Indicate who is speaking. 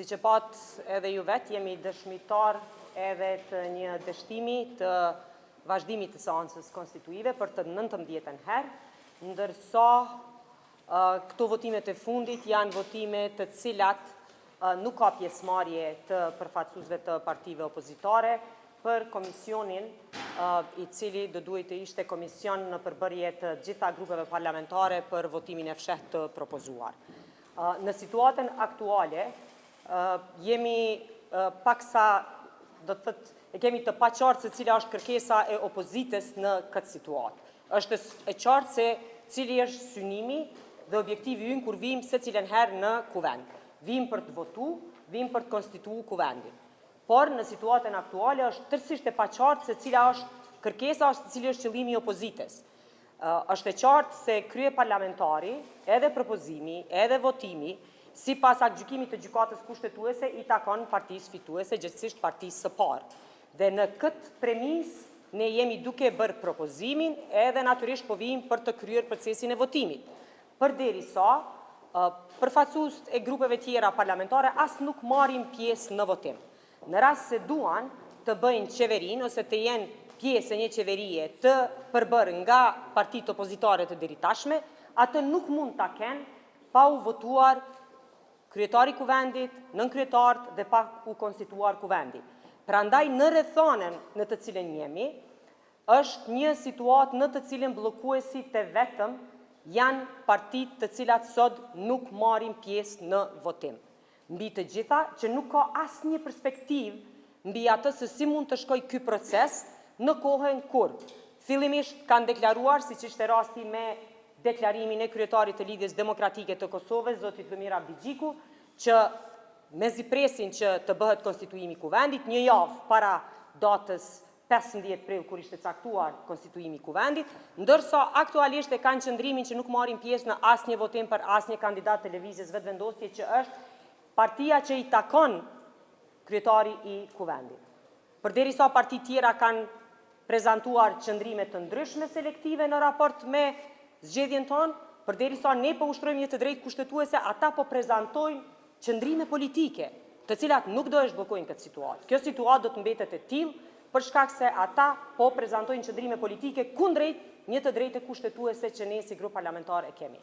Speaker 1: Si që pat edhe ju vetë, jemi dëshmitar edhe të një dështimi të vazhdimit të seancës konstituive për të 19 herë, ndërsa këto votimet e fundit janë votime të cilat nuk ka pjesëmarrje të përfaqësuesve të partive opozitare për komisionin i cili do duhet të ishte komision në përbërje të gjitha grupeve parlamentare për votimin e fshehtë të propozuar. Në situatën aktuale, jemi paksa, do të thëtë, kemi të paqartë se cila është kërkesa e opozitës në këtë situatë. Është e qartë se cili është synimi dhe objektivi ynë kur vim se cilën herë në kuvend. Vim për të votu, vim për të konstituu kuvendin. Por në situatën aktuale është tërësisht e paqartë se cila është kërkesa, cili është qëllimi i opozitës. Është e qartë se krye parlamentari, edhe propozimi, edhe votimi, si pas aktgjykimit të gjykatës kushtetuese, i takon partisë fituese, gjithësisht partisë së parë. Dhe në këtë premis, ne jemi duke bërë propozimin, edhe natyrisht po vijmë për të kryer procesin e votimit. Përderisa, përfaqësues e grupeve tjera parlamentare as nuk marrin pjesë në votim. Në rast se duan të bëjnë qeverinë ose të jenë pjesë e një qeverie të përbërë nga partitë opozitare të deritashme, atë nuk mund ta kenë pa u votuar kryetari kuvendit, nënkryetarët dhe pa u konstituar kuvendi. Prandaj në rrethonën në të cilën jemi, është një situatë në të cilën bllokuesi të vetëm janë partitë të cilat sot nuk marrin pjesë në votim. Mbi të gjitha që nuk ka asnjë perspektivë mbi atë se si mund të shkojë ky proces në kohën kur fillimisht kanë deklaruar, siç ishte rasti me deklarimin e kryetarit të Lidhjes Demokratike të Kosovës, zotit Lumir Abdigjiku, që mezi presin që të bëhet konstituimi i kuvendit, një javë para datës 15 prill kur ishte caktuar konstituimi i kuvendit, ndërsa aktualisht e kanë qëndrimin që nuk marrin pjesë në asnjë votim për asnjë kandidat të lëvizjes vetëvendosje që është partia që i takon kryetari i kuvendit. Përderisa partitë tjera kanë prezantuar qëndrime të ndryshme selektive në raport me zgjedhjen tonë, përderisa ne po ushtrojmë një të drejtë kushtetuese, ata po prezantojnë qëndrime politike, të cilat nuk do e zhbllokojnë këtë situatë. Kjo situatë do të mbetet e tillë për shkak se ata po prezantojnë qëndrime politike kundrejt një të drejtë kushtetuese që ne si grup parlamentar e kemi.